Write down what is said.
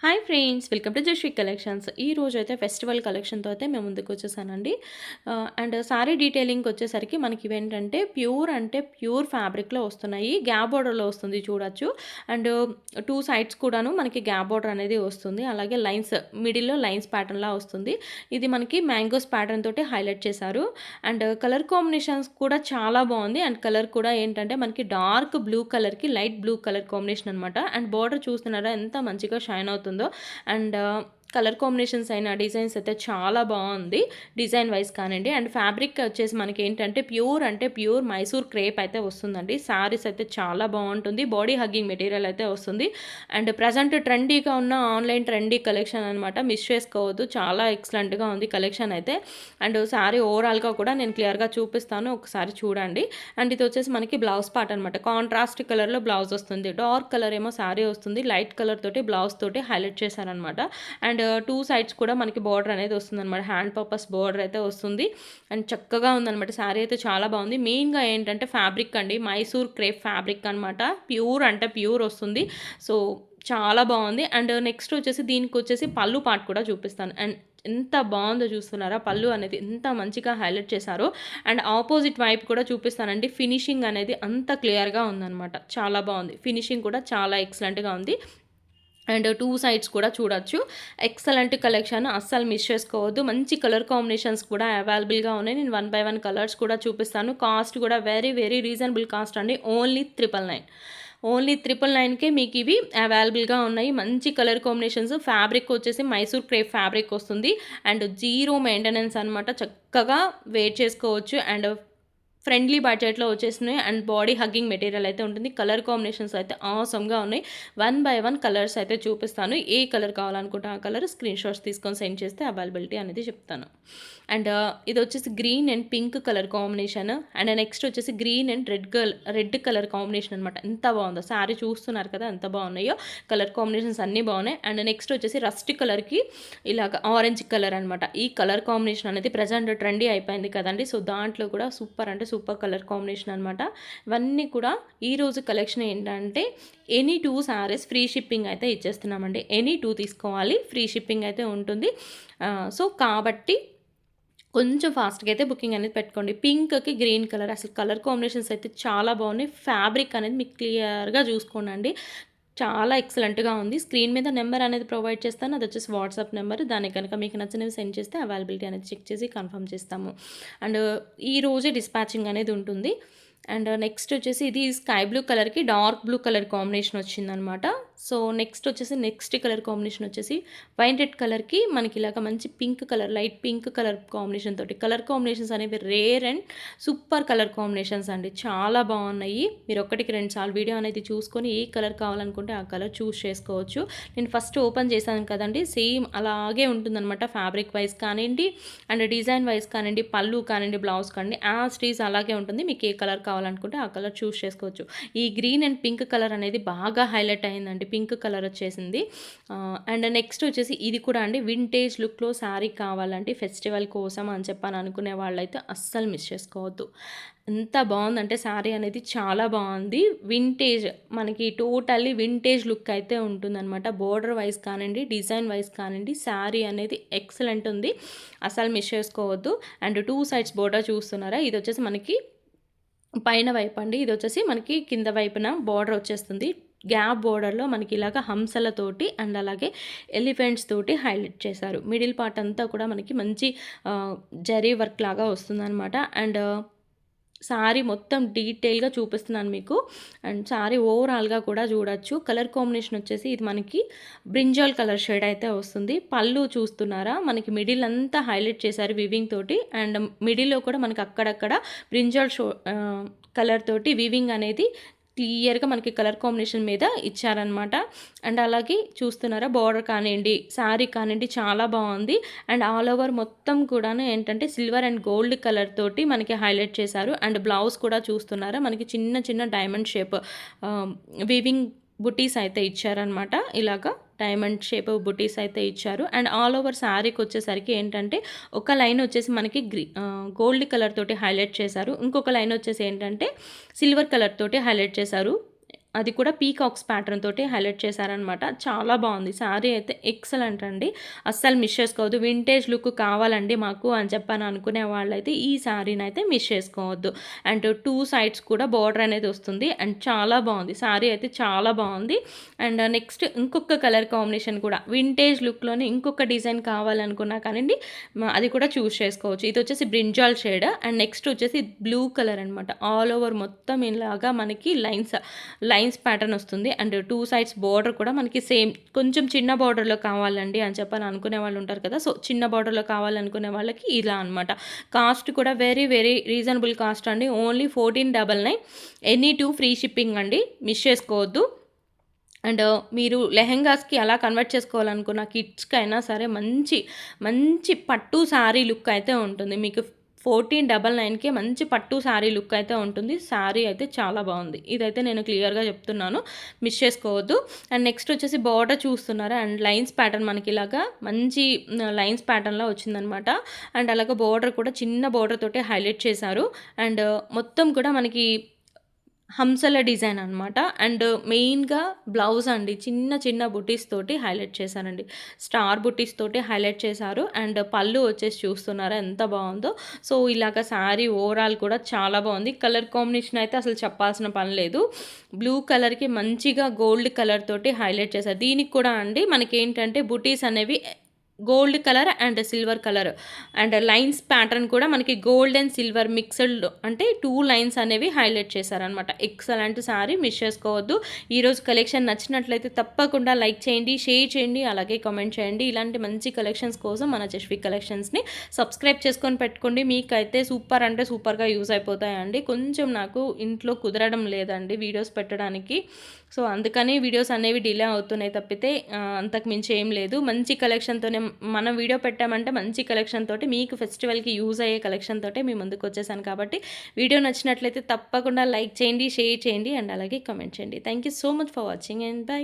Hi friends, welcome to Jashree collections. ఈ రోజు అయితే ఫెస్టివల్ కలెక్షన్తో అయితే మేము ముందుకు వచ్చేసానండి. అండ్ సారీ డీటెయిలింగ్కి వచ్చేసరికి మనకి ఇవేంటంటే ప్యూర్ అంటే ప్యూర్ ఫ్యాబ్రిక్లో వస్తున్నాయి. గ్యాప్ బోర్డర్లో వస్తుంది చూడొచ్చు. అండ్ టూ సైడ్స్ కూడాను మనకి గ్యాప్ బోర్డర్ అనేది వస్తుంది. అలాగే లైన్స్ మిడిల్లో లైన్స్ ప్యాటర్న్లా వస్తుంది. ఇది మనకి మ్యాంగోస్ ప్యాటర్న్ తోటి హైలైట్ చేశారు. అండ్ కలర్ కాంబినేషన్స్ కూడా చాలా బాగుంది. అండ్ కలర్ కూడా ఏంటంటే మనకి డార్క్ బ్లూ కలర్కి లైట్ బ్లూ కలర్ కాంబినేషన్ అనమాట. అండ్ బోర్డర్ చూస్తున్నారా ఎంత మంచిగా షైన్ అవుతుందో. అండ్ కలర్ కాంబినేషన్స్ అయిన డిజైన్స్ అయితే చాలా బాగుంది డిజైన్ వైజ్ కానివ్వండి. అండ్ ఫ్యాబ్రిక్ వచ్చేసి మనకి ఏంటంటే ప్యూర్ అంటే ప్యూర్ మైసూర్ క్రేప్ అయితే వస్తుందండి. శారీస్ అయితే చాలా బాగుంటుంది. బాడీ హగ్గింగ్ మెటీరియల్ అయితే వస్తుంది. అండ్ ప్రజెంట్ ట్రెండీగా ఉన్న ఆన్లైన్ ట్రెండీ కలెక్షన్ అనమాట. మిస్ చేసుకోవద్దు, చాలా ఎక్సలెంట్గా ఉంది కలెక్షన్ అయితే. అండ్ శారీ ఓవరాల్గా కూడా నేను క్లియర్గా చూపిస్తాను, ఒకసారి చూడండి. అండ్ ఇది వచ్చేసి మనకి బ్లౌజ్ పార్ట్ అనమాట. కాంట్రాస్ట్ కలర్లో బ్లౌజ్ వస్తుంది. డార్క్ కలర్ ఏమో శారీ వస్తుంది. లైట్ కలర్ తోటి బ్లౌజ్ తోటి హైలైట్ చేశారనమాట. అండ్ టూ సైడ్స్ కూడా మనకి బార్డర్ అనేది వస్తుంది అనమాట. హ్యాండ్ పర్పస్ బార్డర్ అయితే వస్తుంది. అండ్ చక్కగా ఉందనమాట. శారీ అయితే చాలా బాగుంది. మెయిన్గా ఏంటంటే ఫ్యాబ్రిక్ అండి, మైసూర్ క్రేప్ ఫ్యాబ్రిక్ అనమాట. ప్యూర్ అంటే ప్యూర్ వస్తుంది. సో చాలా బాగుంది. అండ్ నెక్స్ట్ వచ్చేసి దీనికి వచ్చేసి పళ్ళు పార్ట్ కూడా చూపిస్తాను. అండ్ ఎంత బాగుందో చూస్తున్నారా, పళ్ళు అనేది ఎంత మంచిగా హైలైట్ చేశారో. అండ్ ఆపోజిట్ వైపు కూడా చూపిస్తానండి. ఫినిషింగ్ అనేది అంత క్లియర్గా ఉందన్నమాట. చాలా బాగుంది. ఫినిషింగ్ కూడా చాలా ఎక్సలెంట్గా ఉంది. అండ్ టూ సైడ్స్ కూడా చూడొచ్చు. ఎక్సలెంట్ కలెక్షన్, అస్సలు మిస్ చేసుకోవద్దు. మంచి కలర్ కాంబినేషన్స్ కూడా అవైలబుల్గా ఉన్నాయి. నేను 1 by 1 కలర్స్ కూడా చూపిస్తాను. కాస్ట్ కూడా వెరీ వెరీ రీజనబుల్ కాస్ట్ అండి. ఓన్లీ 999. ఓన్లీ 999కే మీకు ఇవి అవైలబుల్గా ఉన్నాయి. మంచి కలర్ కాంబినేషన్స్. ఫ్యాబ్రిక్ వచ్చేసి మైసూర్ క్రేప్ ఫ్యాబ్రిక్ వస్తుంది. అండ్ జీరో మెయింటెనెన్స్ అనమాట. చక్కగా వేర్ చేసుకోవచ్చు. అండ్ ఫ్రెండ్లీ బడ్జెట్లో వచ్చేసినాయి. అండ్ బాడీ హగ్గింగ్ మెటీరియల్ అయితే ఉంటుంది. కలర్ కాంబినేషన్స్ అయితే ఆసమ్గా ఉన్నాయి. 1 by 1 కలర్స్ అయితే చూపిస్తాను. ఏ కలర్ కావాలనుకుంటే ఆ కలర్ స్క్రీన్ షాట్స్ తీసుకొని సెండ్ చేస్తే అవైలబిలిటీ అనేది చెప్తాను. అండ్ ఇది వచ్చేసి green and pink colour combination. And next వచ్చేసి green and red colour combination అనమాట. ఎంత బాగుందో శారీ చూస్తున్నారు కదా, ఎంత బాగున్నాయో. కలర్ కాంబినేషన్స్ అన్నీ బాగున్నాయి. అండ్ నెక్స్ట్ వచ్చేసి రస్ట్ కలర్కి ఇలాగ ఆరెంజ్ కలర్ అనమాట. ఈ కలర్ కాంబినేషన్ అనేది ప్రజెంట్ ట్రెండీ అయిపోయింది కదండి. సో దాంట్లో కూడా సూపర్ అంటే సూపర్ కలర్ కాంబినేషన్ అనమాట. ఇవన్నీ కూడా ఈరోజు కలెక్షన్ ఏంటంటే ఎనీ 2 శారీస్ ఫ్రీ షిప్పింగ్ అయితే ఇచ్చేస్తున్నామండి. ఎనీ 2 తీసుకోవాలి, ఫ్రీ షిప్పింగ్ అయితే ఉంటుంది. సో కాబట్టి కొంచెం ఫాస్ట్గా అయితే బుకింగ్ అనేది పెట్టుకోండి. పింక్కి గ్రీన్ కలర్, అసలు కలర్ కాంబినేషన్స్ అయితే చాలా బాగున్నాయి. ఫ్యాబ్రిక్ అనేది మీకు క్లియర్గా చూసుకోండి, చాలా ఎక్సలెంట్గా ఉంది. స్క్రీన్ మీద నెంబర్ అనేది ప్రొవైడ్ చేస్తాను, అది వచ్చేసి వాట్సాప్ నెంబర్. దానికి కనుక మీకు నచ్చినవి సెండ్ చేస్తే అవైలబిలిటీ అనేది చెక్ చేసి కన్ఫర్మ్ చేస్తాము. అండ్ ఈ రోజే డిస్పాచింగ్ అనేది ఉంటుంది. అండ్ నెక్స్ట్ వచ్చేసి ఇది స్కై బ్లూ కలర్కి డార్క్ బ్లూ కలర్ కాంబినేషన్ వచ్చిందనమాట. సో నెక్స్ట్ వచ్చేసి నెక్స్ట్ కలర్ కాంబినేషన్ వచ్చేసి వైన్ రెడ్ కలర్కి మనకి ఇలాగ మంచి pink colour, light pink colour combination తోటి. కలర్ కాంబినేషన్స్ అనేవి rare and super colour combinations అండి. చాలా బాగున్నాయి. మీరు 1-2 సార్లు వీడియో అనేది చూసుకొని ఏ కలర్ కావాలనుకుంటే ఆ కలర్ చూస్ చేసుకోవచ్చు. నేను ఫస్ట్ ఓపెన్ చేశాను కదండి, సేమ్ అలాగే ఉంటుందన్నమాట. ఫ్యాబ్రిక్ వైజ్ కానివ్వండి, అండ్ డిజైన్ వైజ్ కానివ్వండి, పళ్ళు కానివ్వండి, బ్లౌజ్ కానివ్వండి, యాజ్ ఇట్ ఈజ్ అలాగే ఉంటుంది. మీకు ఏ కలర్ కావాలనుకుంటే ఆ కలర్ చూస్ చేసుకోవచ్చు. ఈ గ్రీన్ అండ్ పింక్ కలర్ అనేది బాగా హైలైట్ అయిందండి. పింక్ కలర్ వచ్చేసింది. అండ్ నెక్స్ట్ వచ్చేసి ఇది కూడా అండి, వింటేజ్ లుక్లో శారీ కావాలంటే ఫెస్టివల్ కోసం అని చెప్పని అనుకునే వాళ్ళైతే అస్సలు మిస్ చేసుకోవద్దు. ఎంత బాగుందంటే శారీ అనేది చాలా బాగుంది. వింటేజ్, మనకి టోటల్లీ వింటేజ్ లుక్ అయితే ఉంటుందన్నమాట. బోర్డర్ వైజ్ కానివ్వండి, డిజైన్ వైజ్ కానివ్వండి, శారీ అనేది ఎక్సలెంట్ ఉంది. అసలు మిస్ చేసుకోవద్దు. అండ్ టూ సైడ్స్ బోర్డర్ చూస్తున్నారా, ఇది వచ్చేసి మనకి పైన వైపు అండి, ఇది వచ్చేసి మనకి కింద వైపున బార్డర్ వచ్చేస్తుంది. గ్యాప్ బోర్డర్లో మనకి ఇలాగ హంసలతోటి అండ్ అలాగే ఎలిఫెంట్స్ తోటి హైలైట్ చేశారు. మిడిల్ పార్ట్ అంతా కూడా మనకి మంచి జరీ వర్క్ లాగా వస్తుందన్నమాట. అండ్ శారీ మొత్తం డీటెయిల్గా చూపిస్తున్నాను మీకు. అండ్ శారీ ఓవరాల్గా కూడా చూడొచ్చు. కలర్ కాంబినేషన్ వచ్చేసి ఇది మనకి బ్రింజాల్ కలర్ షేడ్ అయితే వస్తుంది. పళ్ళు చూస్తున్నారా, మనకి మిడిల్ అంతా హైలైట్ చేశారు వివింగ్ తోటి. అండ్ మిడిల్లో కూడా మనకి అక్కడక్కడ బ్రింజాల్ కలర్ తోటి వివింగ్ అనేది క్లియర్గా మనకి కలర్ కాంబినేషన్ మీద ఇచ్చారనమాట. అండ్ అలాగే చూస్తున్నారా, బార్డర్ కానివ్వండి, శారీ కానివ్వండి, చాలా బాగుంది. అండ్ ఆల్ ఓవర్ మొత్తం కూడా ఏంటంటే సిల్వర్ అండ్ గోల్డ్ కలర్ తోటి మనకి హైలైట్ చేశారు. అండ్ బ్లౌజ్ కూడా చూస్తున్నారా, మనకి చిన్న చిన్న డైమండ్ షేప్ వీవింగ్ బుటీస్ అయితే ఇచ్చారనమాట. ఇలాగా డైమండ్ షేప్ బుటీస్ అయితే ఇచ్చారు. అండ్ ఆల్ ఓవర్ శారీకి వచ్చేసరికి ఏంటంటే ఒక లైన్ వచ్చేసి మనకి గోల్డ్ కలర్ తోటి హైలైట్ చేశారు. ఇంకొక లైన్ వచ్చేసి ఏంటంటే సిల్వర్ కలర్ తోటి హైలైట్ చేశారు. అది కూడా పీకాక్స్ ప్యాటర్న్ తోటి హైలైట్ చేశారనమాట. చాలా బాగుంది శారీ అయితే, ఎక్సలెంట్ అండి. అస్సలు మిస్ చేసుకోవద్దు. వింటేజ్ లుక్ కావాలండి మాకు అని చెప్పని అనుకునే వాళ్ళైతే ఈ శారీని అయితే మిస్ చేసుకోవద్దు. అండ్ 2 సైడ్స్ కూడా బార్డర్ అనేది వస్తుంది. అండ్ చాలా బాగుంది శారీ అయితే, చాలా బాగుంది. అండ్ నెక్స్ట్ ఇంకొక కలర్ కాంబినేషన్ కూడా వింటేజ్ లుక్లోనే ఇంకొక డిజైన్ కావాలనుకున్నా కానివ్వండి, అది కూడా చూస్ చేసుకోవచ్చు. ఇది వచ్చేసి బ్రింజాల్ షేడ్. అండ్ నెక్స్ట్ వచ్చేసి బ్లూ కలర్ అనమాట. ఆల్ ఓవర్ మొత్తం ఇలాగా మనకి లైన్స్ ప్యాటర్న్ వస్తుంది. అండ్ 2 సైడ్స్ బార్డర్ కూడా మనకి సేమ్, కొంచెం చిన్న బార్డర్లో కావాలండి అని చెప్పని అనుకునే వాళ్ళు ఉంటారు కదా, సో చిన్న బార్డర్లో కావాలనుకునే వాళ్ళకి ఇలా అనమాట. కాస్ట్ కూడా వెరీ వెరీ రీజనబుల్ కాస్ట్ అండి. ఓన్లీ 1499. ఎనీ 2 ఫ్రీ షిప్పింగ్ అండి, మిస్ చేసుకోవద్దు. అండ్ మీరు లెహెంగాస్కి అలా కన్వర్ట్ చేసుకోవాలనుకున్న కిడ్స్కి అయినా సరే మంచి మంచి పట్టు శారీ లుక్ అయితే ఉంటుంది. మీకు 1499కే మంచి పట్టు శారీ లుక్ అయితే ఉంటుంది. శారీ అయితే చాలా బాగుంది. ఇదైతే నేను క్లియర్గా చెప్తున్నాను, మిస్ చేసుకోవద్దు. అండ్ నెక్స్ట్ వచ్చేసి బార్డర్ చూస్తున్నారా, అండ్ లైన్స్ ప్యాటర్న్ మనకి ఇలాగా మంచి లైన్స్ ప్యాటర్న్లో వచ్చిందనమాట. అండ్ అలాగే బార్డర్ కూడా చిన్న బార్డర్ తోటి హైలైట్ చేశారు. అండ్ మొత్తం కూడా మనకి హంసల డిజైన్ అనమాట. అండ్ మెయిన్‌గా బ్లౌజ్ అండి చిన్న చిన్న బుటీస్ తోటి హైలైట్ చేశారండి. స్టార్ బుటీస్ తోటి హైలైట్ చేశారు. అండ్ పళ్ళు వచ్చేసి చూస్తున్నారా ఎంత బాగుందో. సో ఇలాగ శారీ ఓవరాల్ కూడా చాలా బాగుంది. కలర్ కాంబినేషన్ అయితే అసలు చెప్పాల్సిన పని లేదు. బ్లూ కలర్‌కి మంచిగా గోల్డ్ కలర్ తోటి హైలైట్ చేశారు. దీనికి కూడా అండి మనకేంటంటే బుటీస్ అనేవి gold colour and silver colour, and lines pattern కూడా మనకి గోల్డ్ అండ్ సిల్వర్ మిక్స్డ్, అంటే 2 లైన్స్ అనేవి హైలైట్ చేశారనమాట. ఎక్సలెంట్ శారీ, మిస్ చేసుకోవద్దు. ఈరోజు కలెక్షన్ నచ్చినట్లయితే తప్పకుండా లైక్ చేయండి, షేర్ చేయండి, అలాగే కామెంట్ చేయండి. ఇలాంటి మంచి కలెక్షన్స్ కోసం మన జస్వి కలెక్షన్స్ని సబ్స్క్రైబ్ చేసుకొని పెట్టుకోండి. మీకైతే సూపర్ అంటే సూపర్గా యూజ్ అయిపోతాయండి. కొంచెం నాకు ఇంట్లో కుదరడం లేదండి వీడియోస్ పెట్టడానికి, సో అందుకని వీడియోస్ అనేవి డిలే అవుతున్నాయి తప్పితే అంతకు మించి ఏం లేదు. మంచి కలెక్షన్తోనే మనం వీడియో పెట్టామంటే మంచి కలెక్షన్ తోటి, మీకు ఫెస్టివల్కి యూజ్ అయ్యే కలెక్షన్ తోటే మీ ముందుకు వచ్చేసాను. కాబట్టి వీడియో నచ్చినట్లయితే తప్పకుండా లైక్ చేయండి, షేర్ చేయండి, అండ్ అలాగే కామెంట్ చేయండి. Thank you so much for watching and by.